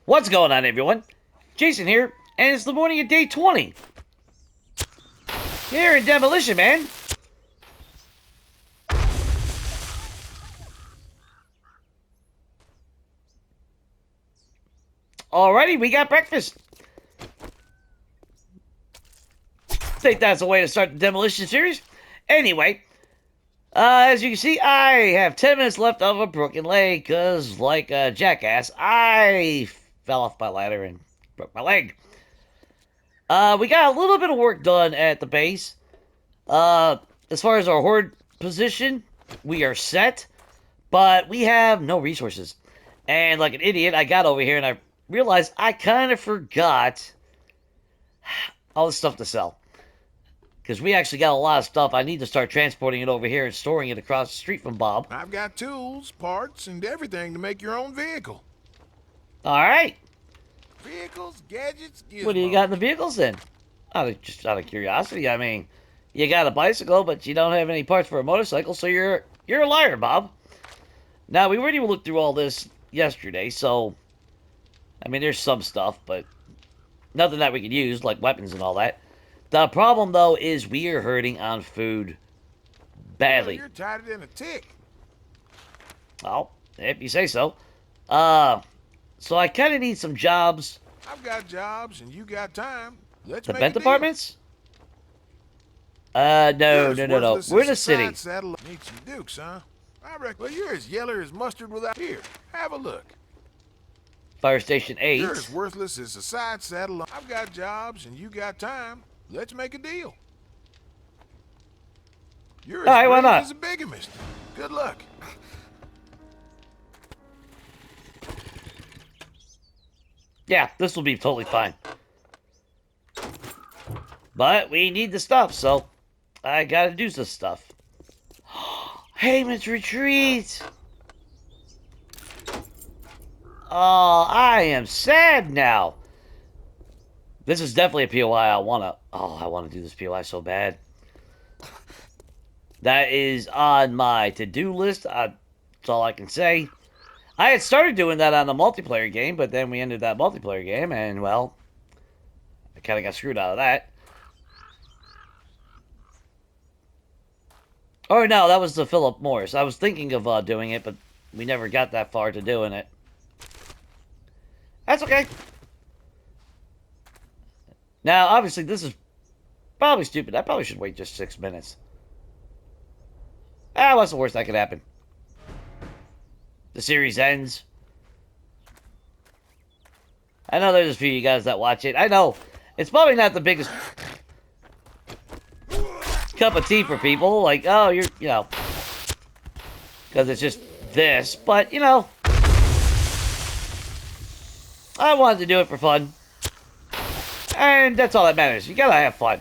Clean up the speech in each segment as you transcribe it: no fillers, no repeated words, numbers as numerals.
What's going on, everyone? Jason here, and it's the morning of day 20. Here in Demolition, man. Alrighty, we got breakfast. Think that's a way to start the Demolition series. Anyway, as you can see, I have 10 minutes left of a broken leg, because, like a jackass, I fell off my ladder and broke my leg. We got a little bit of work done at the base. As far as our horde position, we are set, but we have no resources. And like an idiot, I got over here and I realized I kind of forgot all the stuff to sell. Because we actually got a lot of stuff. I need to start transporting it over here and storing it across the street from Bob. I've got tools, parts, and everything to make your own vehicle. Alright. Vehicles, gadgets, gizmos. What do you got in the vehicles then? Just out of curiosity, I mean, you got a bicycle, but you don't have any parts for a motorcycle, so you're a liar, Bob. Now, we already looked through all this yesterday, so, I mean, there's some stuff, but nothing that we could use, like weapons and all that. The problem, though, is we are hurting on food badly. Well, you're tighter than a tick. Well, if you say so. So I kind of need some jobs. I've got jobs, and you got time. Let's The make vent a deal. departments? No. You're We're in the city. Neat some dukes, huh? I reckon. Well, you're as yeller as mustard without. Here, have a look. Fire Station 8. You're as worthless as a side saddle. I've got jobs, and you got time. Let's make a deal. You're as All right, why brave not? as a bigamist. Good luck. Yeah, this will be totally fine. But we need the stuff, so I gotta do this stuff. Heyman's Retreat! Oh, I am sad now. This is definitely a POI I wanna do this POI so bad. That is on my to-do list. That's all I can say. I had started doing that on the multiplayer game, but then we ended that multiplayer game, and, well, I kind of got screwed out of that. Oh, no, that was the Philip Morris. I was thinking of doing it, but we never got that far to doing it. That's okay. Now, obviously, this is probably stupid. I probably should wait just 6 minutes. What's the worst that could happen? The series ends. I know there's a few of you guys that watch it. I know. It's probably not the biggest cup of tea for people. Like, oh, you know. Because it's just this. But, you know. I wanted to do it for fun. And that's all that matters. You gotta have fun.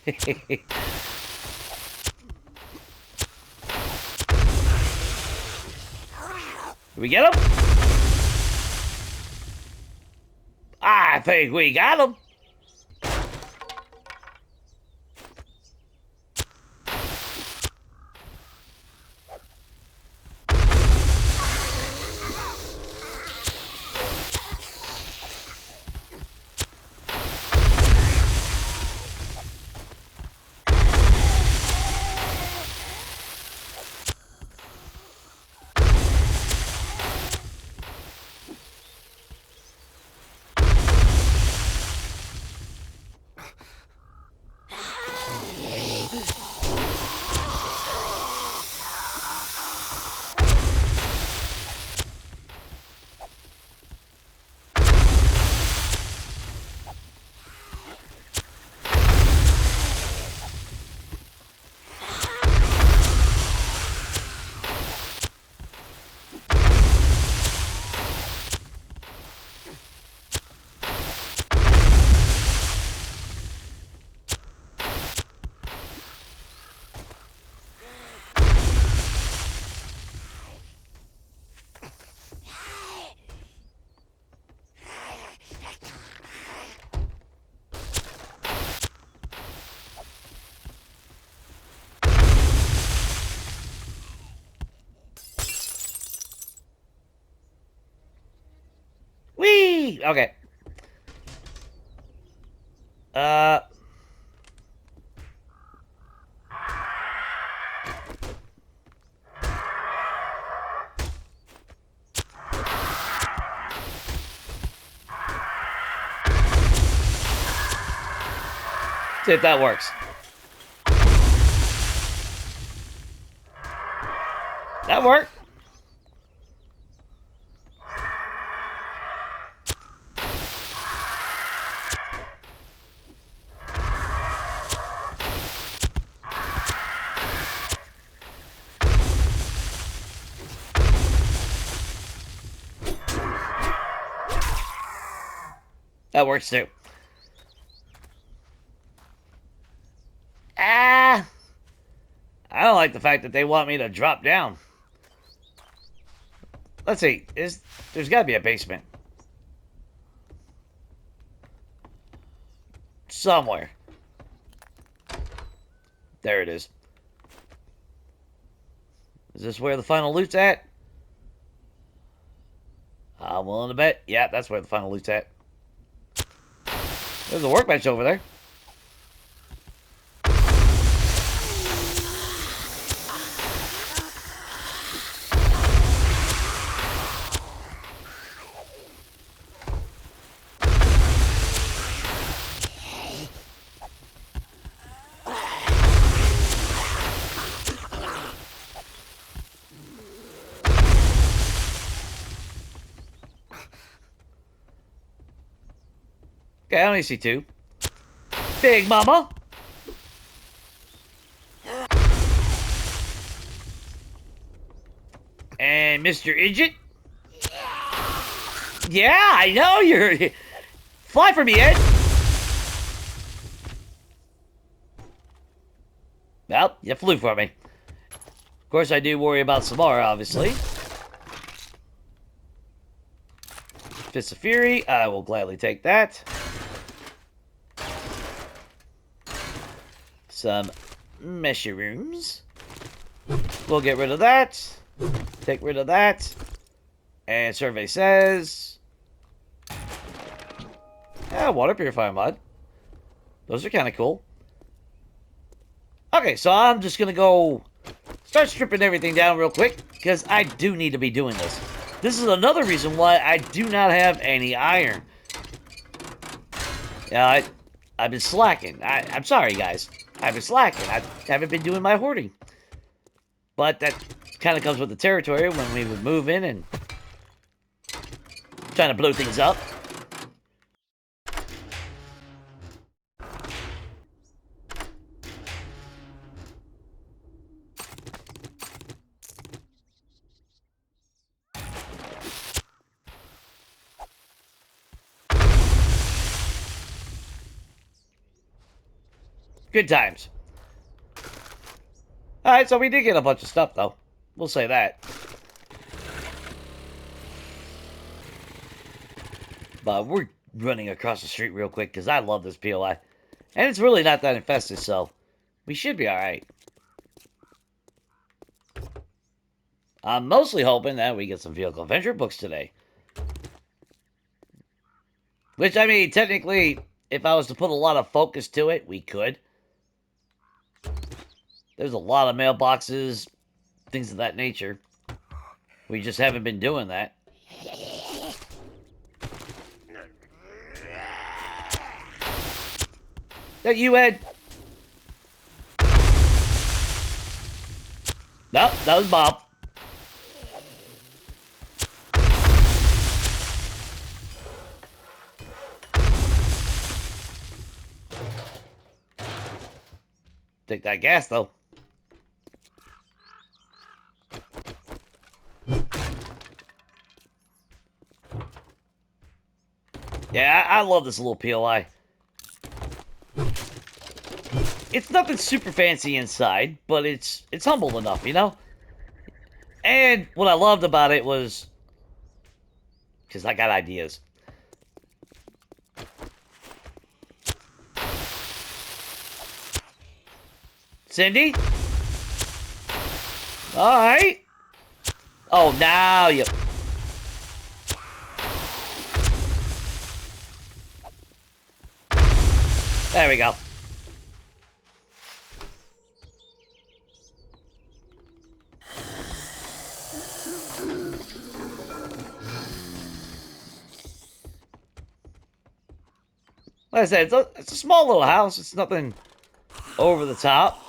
Did we get him? I think we got him. Cindy! Okay. Uh... See if that works. That worked. That works too. I don't like the fact that they want me to drop down. Let's see. There's got to be a basement. Somewhere. There it is. Is this where the final loot's at? I'm willing to bet. Yeah, that's where the final loot's at. There's a workbench over there. Okay, I only see two. Big Mama. And Mr. Idjit. Yeah, I know you're... Fly for me, Ed. Well, you flew for me. Of course, I do worry about Samara, obviously. Fist of Fury. I will gladly take that. Some mushrooms. We'll get rid of that. Take rid of that. And survey says... Yeah, water purifier mod. Those are kind of cool. Okay, so I'm just going to go start stripping everything down real quick, because I do need to be doing this. This is another reason why I do not have any iron. Yeah, I've been slacking. I'm sorry, guys. I've been slacking. I haven't been doing my hoarding. But that kind of comes with the territory when we would move in and trying to blow things up. Good times. Alright, so we did get a bunch of stuff, though. We'll say that. But we're running across the street real quick, because I love this POI. And it's really not that infested, so we should be alright. I'm mostly hoping that we get some vehicle adventure books today. Which, I mean, technically, if I was to put a lot of focus to it, we could. There's a lot of mailboxes, things of that nature. We just haven't been doing that. That you, Ed? Nope, that was Bob. Take that gas, though. Yeah, I love this little POI. It's nothing super fancy inside, but it's humble enough, you know? And what I loved about it was... because I got ideas. Cindy? Alright. Oh, now you... There we go. Like I said, it's a small little house. It's nothing over the top.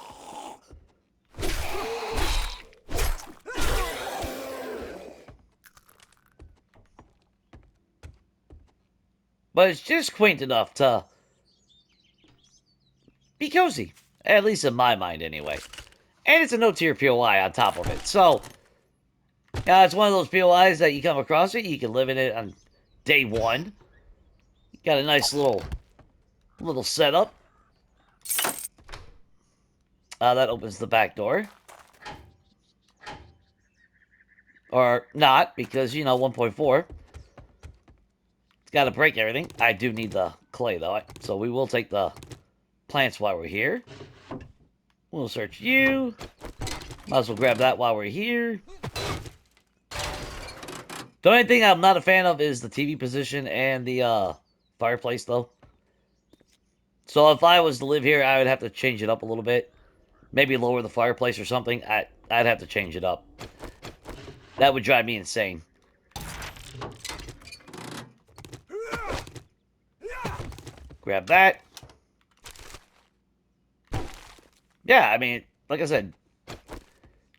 But it's just quaint enough to be cozy. At least in my mind, anyway. And it's a no-tier POI on top of it. So, it's one of those POIs that you come across it, you can live in it on day one. Got a nice little setup. That opens the back door. Or not, because, 1.4. It's got to break everything. I do need the clay, though. So we will take the plants while we're here. We'll search you. Might as well grab that while we're here. The only thing I'm not a fan of is the TV position and the fireplace, though. So if I was to live here, I would have to change it up a little bit. Maybe lower the fireplace or something. I'd have to change it up. That would drive me insane. Grab that. Yeah, I mean, like I said,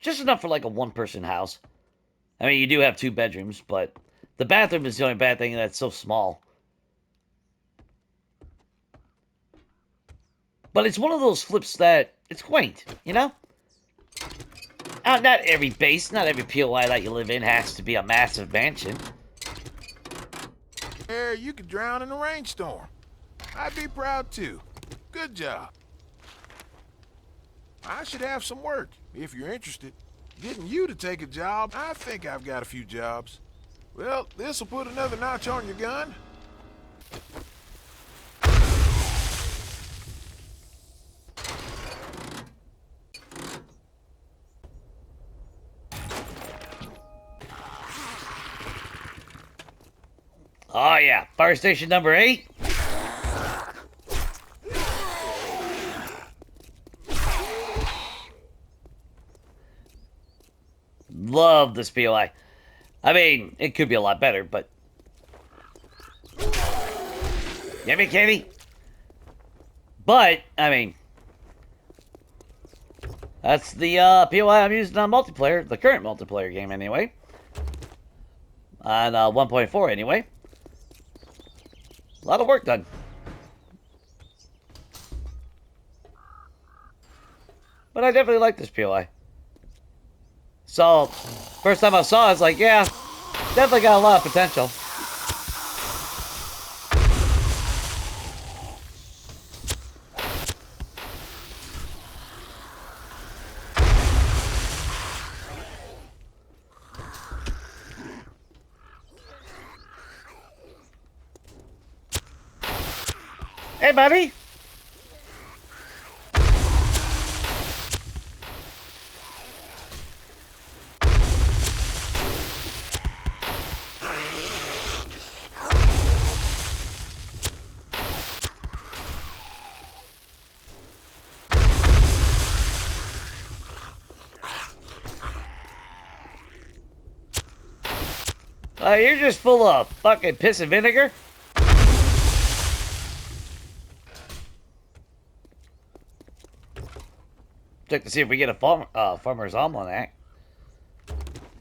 just enough for like a one-person house. I mean, you do have 2 bedrooms, but the bathroom is the only bad thing that's so small. But it's one of those flips that it's quaint, you know? Not every base, not every POI that you live in has to be a massive mansion. There, you could drown in a rainstorm. I'd be proud too. Good job. I should have some work, if you're interested. Getting you to take a job, I think I've got a few jobs. Well, this'll put another notch on your gun. Oh yeah, fire station number 8. Love this POI. I mean, it could be a lot better, but... Get me, kitty? But, I mean... That's the POI I'm using on multiplayer, the current multiplayer game anyway. On 1.4 anyway. A lot of work done. But I definitely like this POI. So, first time I saw it, I was like, yeah, definitely got a lot of potential. Hey, buddy. You're just full of fucking piss and vinegar? Check to see if we get a farmer's almanac.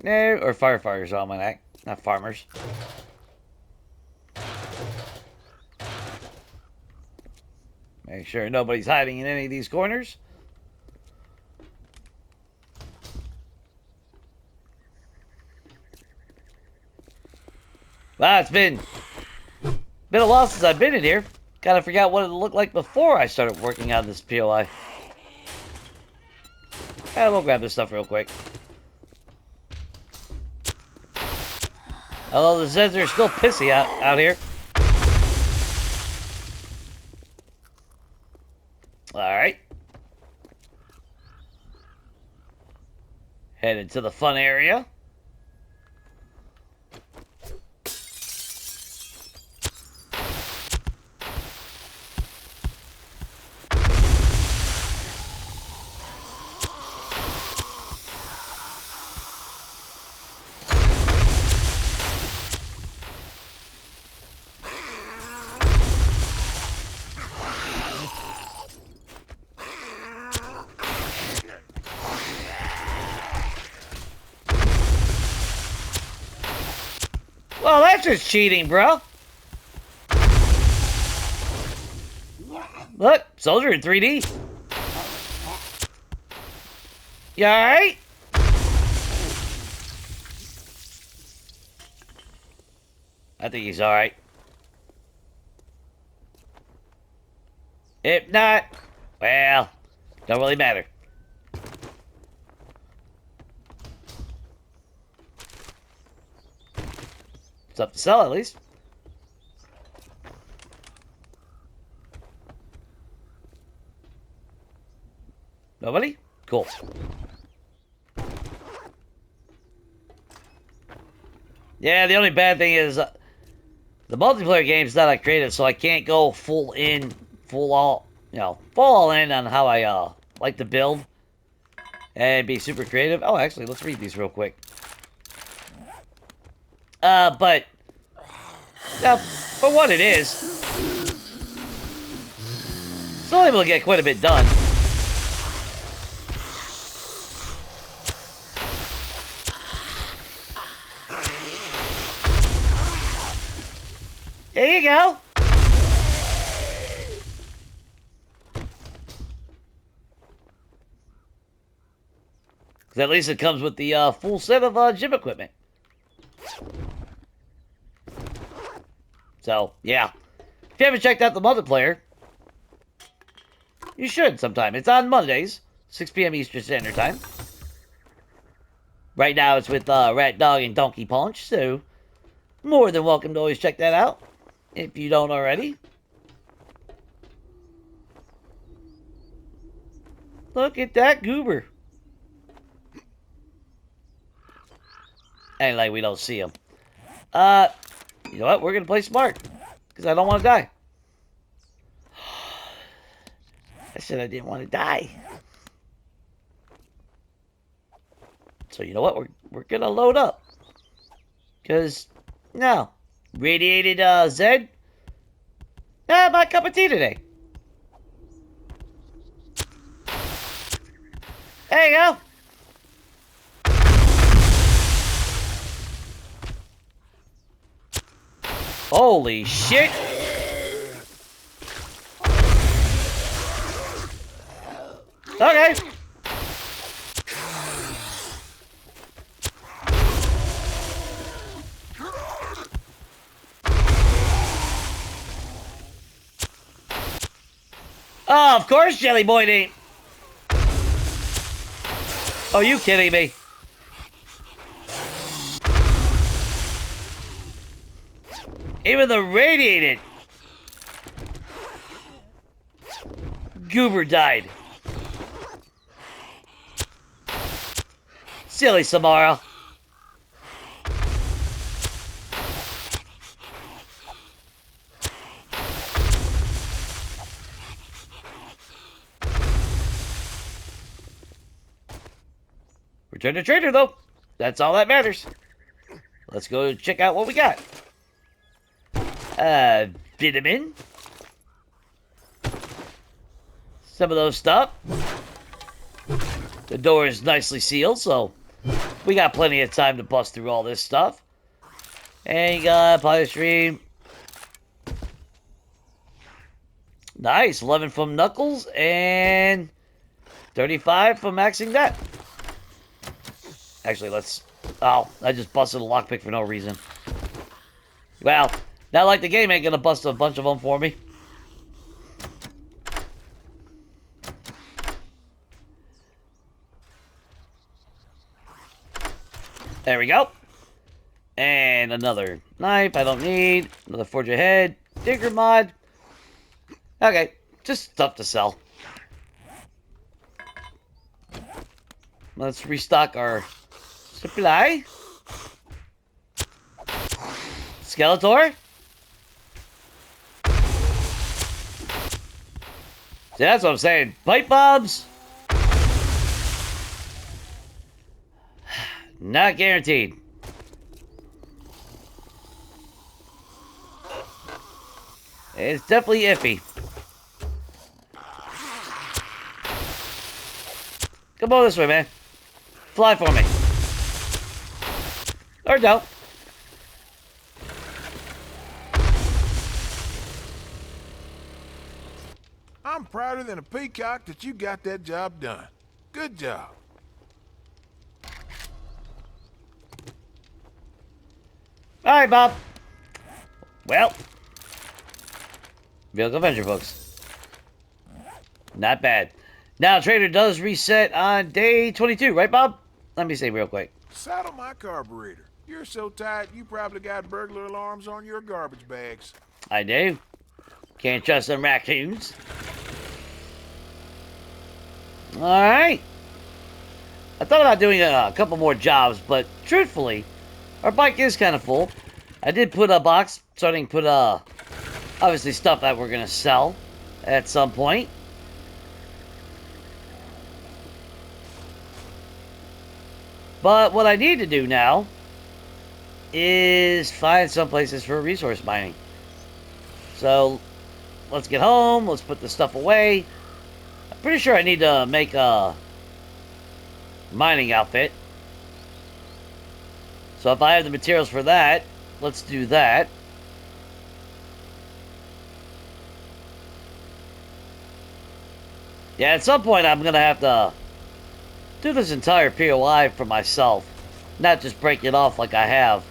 No, or firefighter's almanac. Not farmers. Make sure nobody's hiding in any of these corners. Wow, it's been a while since I've been in here. Kinda forgot what it looked like before I started working on this POI. We'll grab this stuff real quick. Although the Zeds are still pissy out here. Alright. Headed to the fun area. That's just cheating, bro. Look, soldier in 3D. You alright? I think he's alright. If not, well, don't really matter. It's up to sell, at least. Nobody? Cool. Yeah, the only bad thing is the multiplayer game is not that creative, so I can't go full all in on how I like to build and be super creative. Oh, actually, let's read these real quick. But for what it is, still able to get quite a bit done. There you go. Because at least it comes with the full set of gym equipment. So, yeah. If you haven't checked out the multiplayer, you should sometime. It's on Mondays, 6 p.m. Eastern Standard Time. Right now it's with Rat Dog and Donkey Punch, so more than welcome to always check that out. If you don't already. Look at that goober. And like we don't see him. You know what? We're gonna play smart. Because I don't want to die. I said I didn't want to die. So you know what? We're gonna load up. Because no. Radiated Zed. My cup of tea today. There you go. Holy shit. Okay. Oh, of course Jelly Boy ain't. Oh, you kidding me? Even the radiated goober died. Silly Samara. Return to trader, though. That's all that matters. Let's go check out what we got. Vitamin. Some of those stuff. The door is nicely sealed, so we got plenty of time to bust through all this stuff. And you got polystyrene. Nice. 11 from Knuckles and 35 from maxing that. Actually, let's... Oh, I just busted a lockpick for no reason. Well, not like the game ain't gonna bust a bunch of them for me. There we go. And another knife I don't need. Another forge ahead. Digger mod. Okay, just stuff to sell. Let's restock our supply. Skeletor. See, that's what I'm saying. Pipe bombs. Not guaranteed. It's definitely iffy. Come on this way, man. Fly for me. Or don't. I'm prouder than a peacock that you got that job done. Good job. All right, Bob. Well, Vehicle Adventure books. Not bad. Now, trader does reset on day 22, right, Bob? Let me see real quick. Saddle my carburetor. You're so tight, you probably got burglar alarms on your garbage bags. I do. Can't trust them raccoons. All right. I thought about doing a couple more jobs, but truthfully, our bike is kind of full. I did put a box, starting to put obviously stuff that we're gonna sell at some point. But what I need to do now is find some places for resource mining. So let's get home. Let's put the stuff away. I'm pretty sure I need to make a mining outfit. So if I have the materials for that, let's do that. Yeah, at some point I'm going to have to do this entire POI for myself. Not just break it off like I have.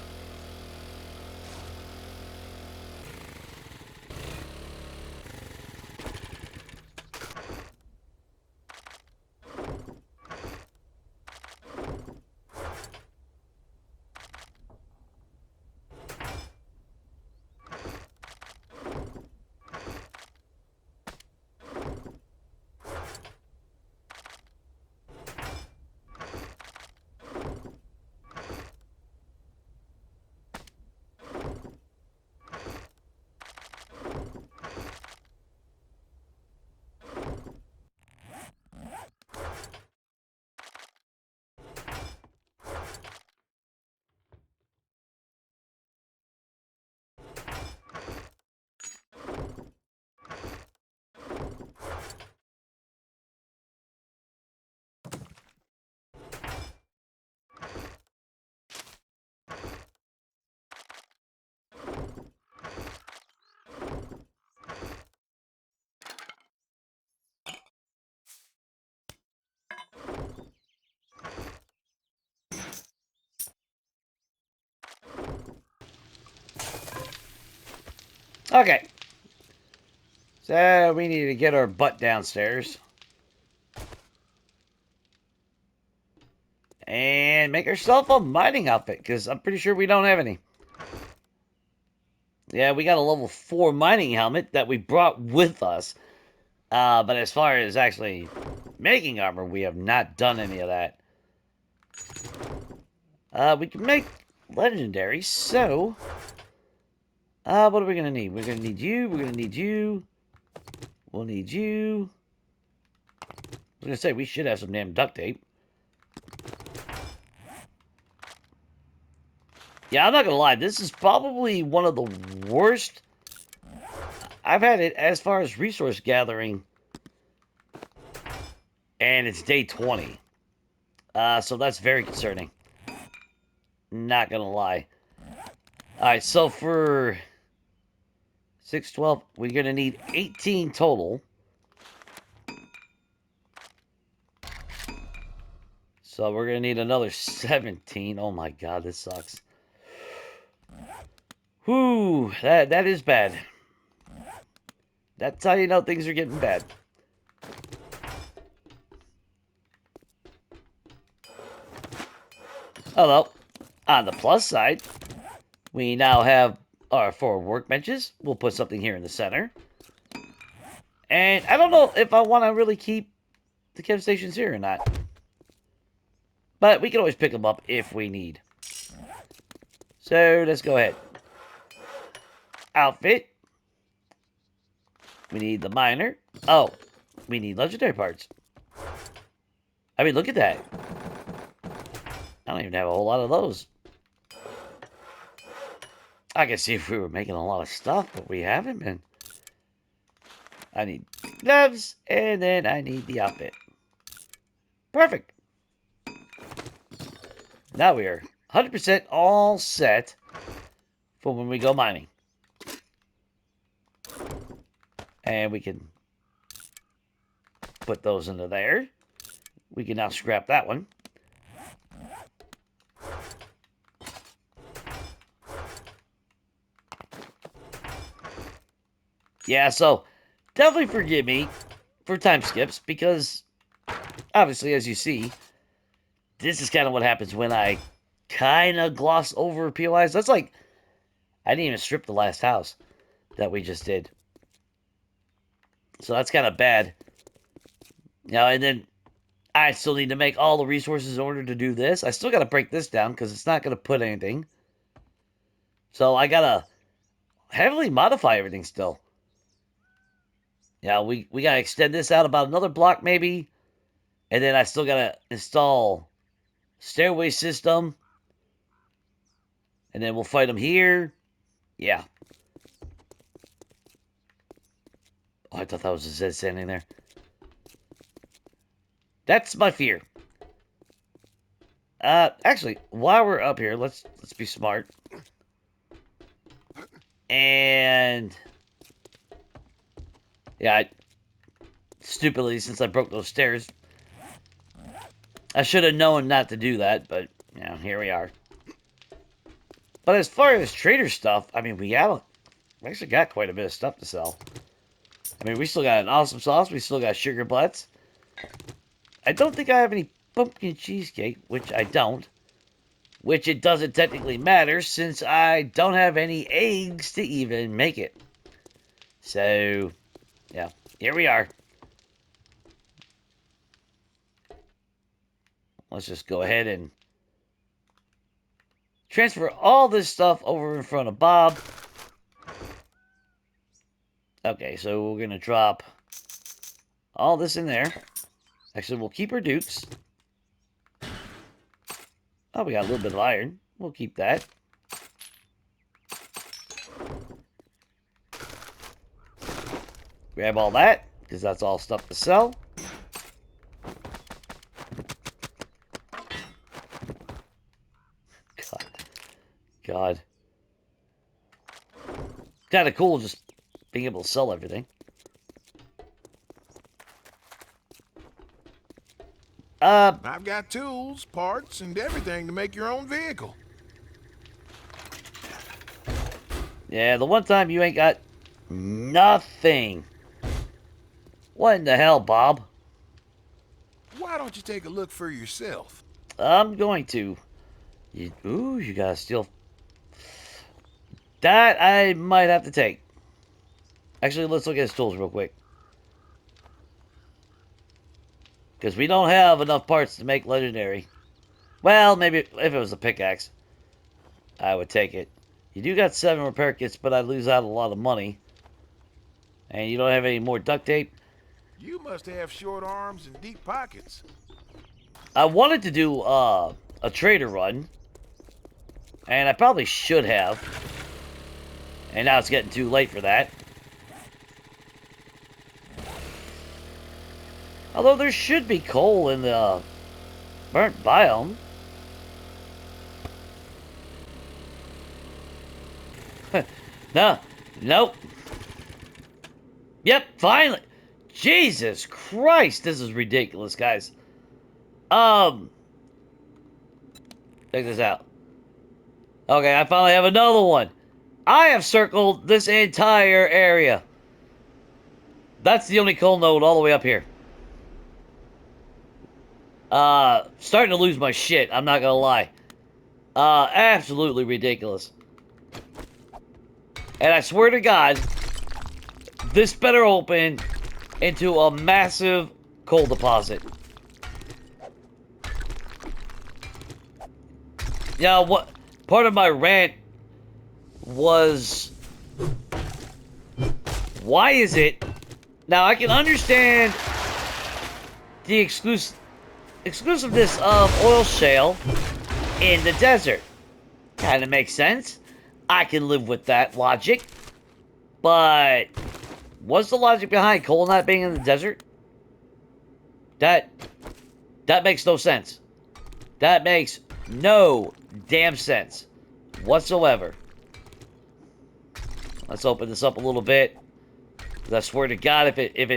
Okay. So we need to get our butt downstairs. And make ourselves a mining outfit, because I'm pretty sure we don't have any. Yeah, we got a level 4 mining helmet that we brought with us. But as far as actually making armor, we have not done any of that. We can make legendary, so... what are we gonna need? We're gonna need you, we're gonna need you. We'll need you. I was gonna say, we should have some damn duct tape. Yeah, I'm not gonna lie, this is probably one of the worst I've had it as far as resource gathering. And it's day 20. So that's very concerning. Not gonna lie. Alright, so for 6, 12, we're gonna need 18 total. So we're gonna need another 17. Oh my god, this sucks. Whew, that is bad. That's how you know things are getting bad. Although, on the plus side, we now have our 4 workbenches. We'll put something here in the center. And I don't know if I want to really keep the chem stations here or not. But we can always pick them up if we need. So, let's go ahead. Outfit. We need the miner. Oh, we need legendary parts. I mean, look at that. I don't even have a whole lot of those. I can see if we were making a lot of stuff, but we haven't been. I need gloves, and then I need the outfit. Perfect. Now we are 100% all set for when we go mining. And we can put those into there. We can now scrap that one. Yeah, so definitely forgive me for time skips because obviously, as you see, this is kind of what happens when I kind of gloss over POIs. That's like, I didn't even strip the last house that we just did. So that's kind of bad. And then I still need to make all the resources in order to do this. I still got to break this down because it's not going to put anything. So I got to heavily modify everything still. Yeah, we got to extend this out about another block maybe. And then I still got to install stairway system. And then we'll fight them here. Yeah. Oh, I thought that was a Zed standing there. That's my fear. Actually, while we're up here, let's be smart. And yeah, stupidly, since I broke those stairs, I should have known not to do that, but here we are. But as far as trader stuff, I mean, we actually got quite a bit of stuff to sell. I mean, we still got an awesome sauce. We still got sugar butts. I don't think I have any pumpkin cheesecake, which I don't. Which it doesn't technically matter since I don't have any eggs to even make it. So, yeah, here we are. Let's just go ahead and transfer all this stuff over in front of Bob. Okay, so we're going to drop all this in there. Actually, we'll keep our dukes. Oh, we got a little bit of iron. We'll keep that. Grab all that, because that's all stuff to sell. God. Kind of cool just being able to sell everything. I've got tools, parts, and everything to make your own vehicle. Yeah, the one time you ain't got nothing. What in the hell, Bob? Why don't you take a look for yourself? I'm going to. You gotta steal. That I might have to take. Actually, let's look at his tools real quick. Because we don't have enough parts to make legendary. Well, maybe if it was a pickaxe, I would take it. You do got 7 repair kits, but I'd lose out a lot of money. And you don't have any more duct tape. You must have short arms and deep pockets. I wanted to do a trader run. And I probably should have. And now it's getting too late for that. Although there should be coal in the burnt biome. No. Nope. Yep, finally. Jesus Christ, this is ridiculous, guys. Check this out. Okay, I finally have another one. I have circled this entire area. That's the only coal node all the way up here. Starting to lose my shit, I'm not gonna lie. Absolutely ridiculous. And I swear to God, this better open into a massive coal deposit. Yeah, what part of my rant was, why is it, now I can understand the exclusiveness of oil shale in the desert. Kind of makes sense. I can live with that logic. But what's the logic behind coal not being in the desert? That makes no sense. That makes no damn sense whatsoever. Let's open this up a little bit. I swear to God, if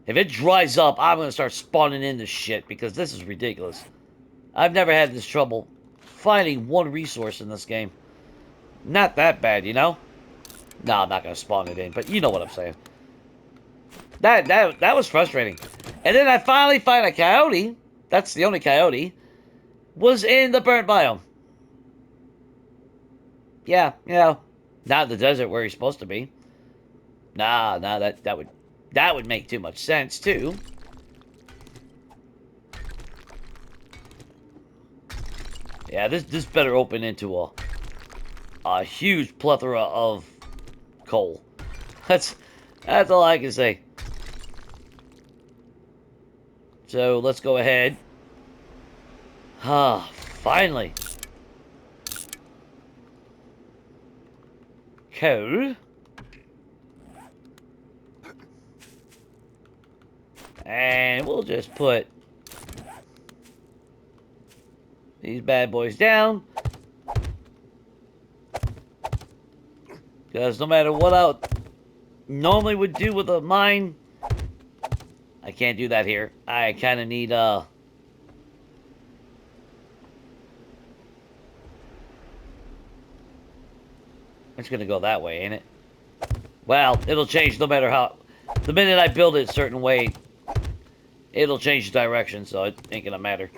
If it dries up, I'm going to start spawning in this shit because this is ridiculous. I've never had this trouble finding one resource in this game. Not that bad, you know? No, I'm not going to spawn it in, but you know what I'm saying. That was frustrating. And then I finally find a coyote. That's the only coyote. Was in the burnt biome. Yeah, you know, not in the desert where he's supposed to be. Nah, that would make too much sense too. Yeah, this better open into a huge plethora of coal. That's all I can say. So let's go ahead. Ah, finally. Coal. And we'll just put these bad boys down. Because no matter what I normally would do with a mine, I can't do that here. I kind of need, it's going to go that way, ain't it? Well, it'll change no matter how... The minute I build it a certain way, it'll change direction, so it ain't going to matter.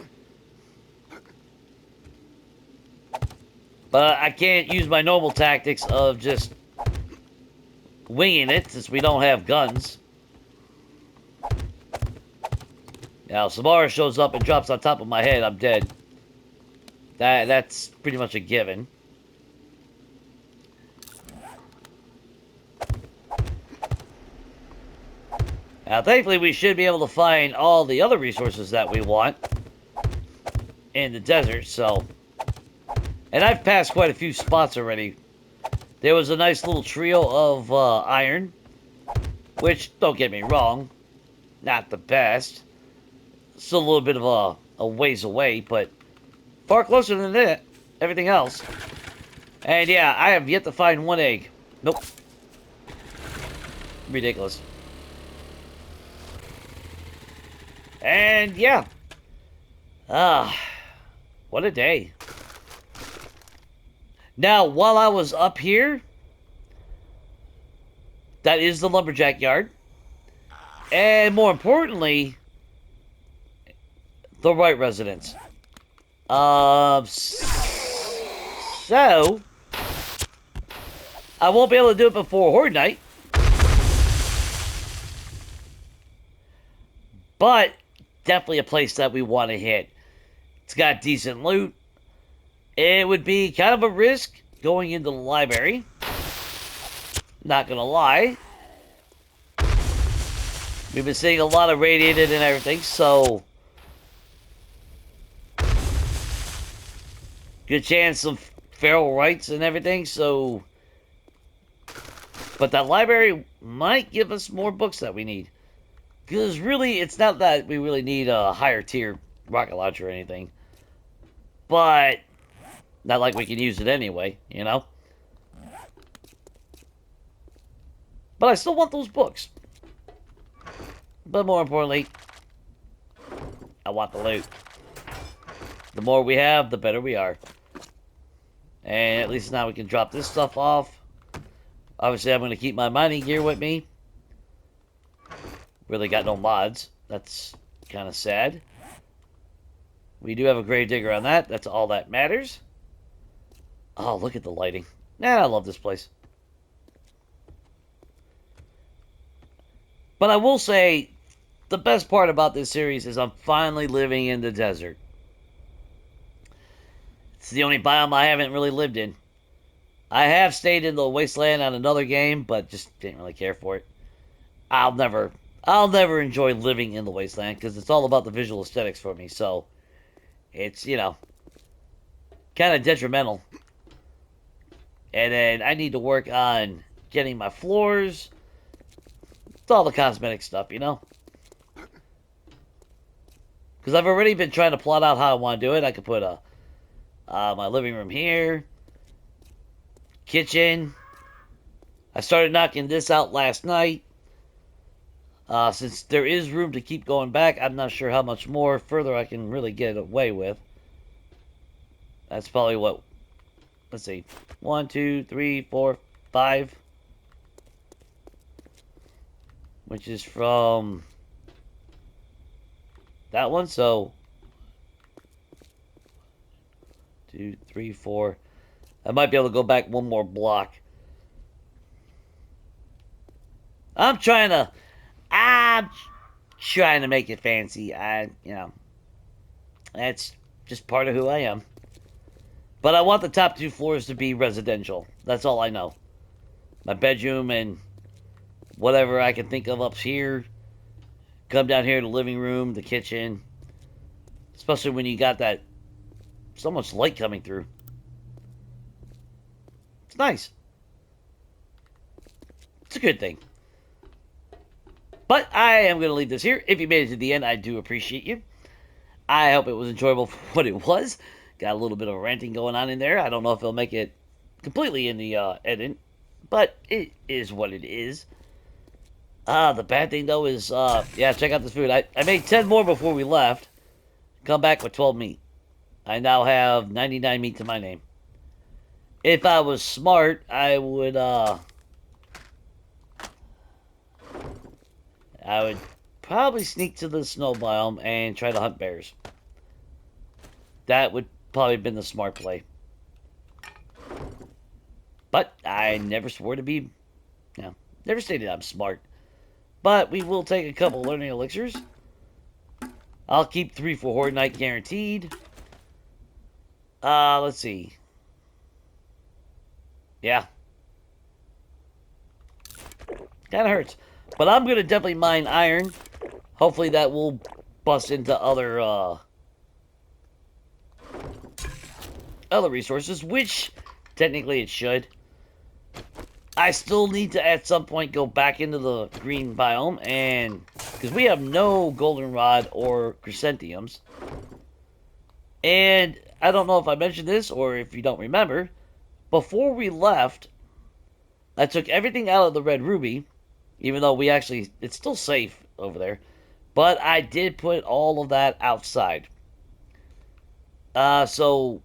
But I can't use my normal tactics of just winging it, since we don't have guns. Now, if Samara shows up and drops on top of my head, I'm dead. That's pretty much a given. Now, thankfully, we should be able to find all the other resources that we want in the desert, so... And I've passed quite a few spots already. There was a nice little trio of iron, which, don't get me wrong, not the best. Still a little bit of a ways away, but far closer than that, everything else. And yeah, I have yet to find one egg. Nope. Ridiculous. And yeah. What a day. Now, while I was up here, that is the lumberjack yard. And more importantly, the right residence. So, I won't be able to do it before Horde Night. But, definitely a place that we want to hit. It's got decent loot. It would be kind of a risk going into the library. Not gonna lie. We've been seeing a lot of radiated and everything, so... Good chance of feral rights and everything, so... But that library might give us more books that we need. Because really, it's not that we really need a higher tier rocket launcher or anything. But... Not like we can use it anyway, you know? But I still want those books. But more importantly, I want the loot. The more we have, the better we are. And at least now we can drop this stuff off. Obviously, I'm going to keep my mining gear with me. Really got no mods. That's kind of sad. We do have a grave digger on that. That's all that matters. Oh, look at the lighting. Man, I love this place. But I will say, the best part about this series is I'm finally living in the desert. It's the only biome I haven't really lived in. I have stayed in the wasteland on another game, but just didn't really care for it. I'll never enjoy living in the wasteland, because it's all about the visual aesthetics for me, so... It's, you know, kind of detrimental. And then I need to work on getting my floors. It's all the cosmetic stuff, you know? Because I've already been trying to plot out how I want to do it. I could put my living room here. Kitchen. I started knocking this out last night. Since there is room to keep going back, I'm not sure how much more further I can really get away with. That's probably what, let's see, 1, 2, 3, 4, 5, which is from that one. So 2, 3, 4. I might be able to go back one more block. I'm trying to make it fancy. That's just part of who I am. But I want the top 2 floors to be residential. That's all I know. My bedroom and whatever I can think of up here. Come down here to the living room, the kitchen. Especially when you got that so much light coming through. It's nice. It's a good thing. But I am going to leave this here. If you made it to the end, I do appreciate you. I hope it was enjoyable for what it was. Got a little bit of ranting going on in there. I don't know if it'll make it completely in the edit, but it is what it is. The bad thing, though, is, yeah, check out this food. I made 10 more before we left. Come back with 12 meat. I now have 99 meat to my name. If I was smart, I would probably sneak to the snow biome and try to hunt bears. That would probably have been the smart play. But I never swore to be, never stated I'm smart. But we will take a couple learning elixirs. I'll keep 3 for Horde Night guaranteed. Let's see. Yeah. Kinda hurts. But I'm gonna definitely mine iron. Hopefully that will bust into other resources, which technically it should. I still need to at some point go back into the green biome, and because we have no goldenrod or chrysanthemums. And I don't know if I mentioned this or if you don't remember, before we left, I took everything out of the red ruby, even though it's still safe over there, but I did put all of that outside. So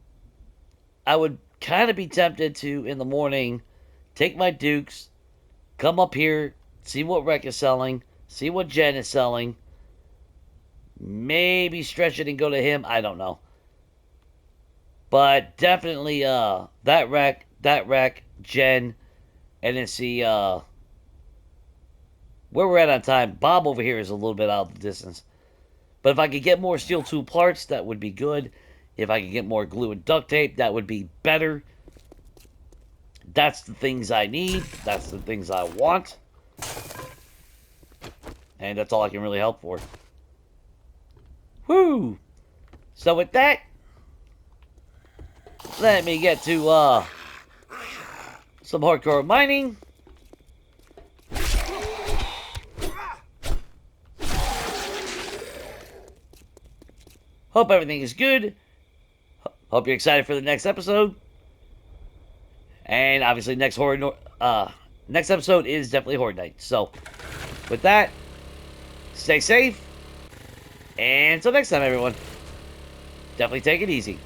I would kind of be tempted to, in the morning, take my dukes, come up here, see what Rec is selling, see what Jen is selling, maybe stretch it and go to him, I don't know. But definitely that Rec, Jen, and then see where we're at on time. Bob over here is a little bit out of the distance. But if I could get more steel tool parts, that would be good. If I could get more glue and duct tape, that would be better. That's the things I need. That's the things I want. And that's all I can really help for. Woo! So with that, let me get to some hardcore mining. Hope everything is good. Hope you're excited for the next episode. And obviously next episode is definitely Horde Night. So with that, stay safe. And until next time, everyone. Definitely take it easy.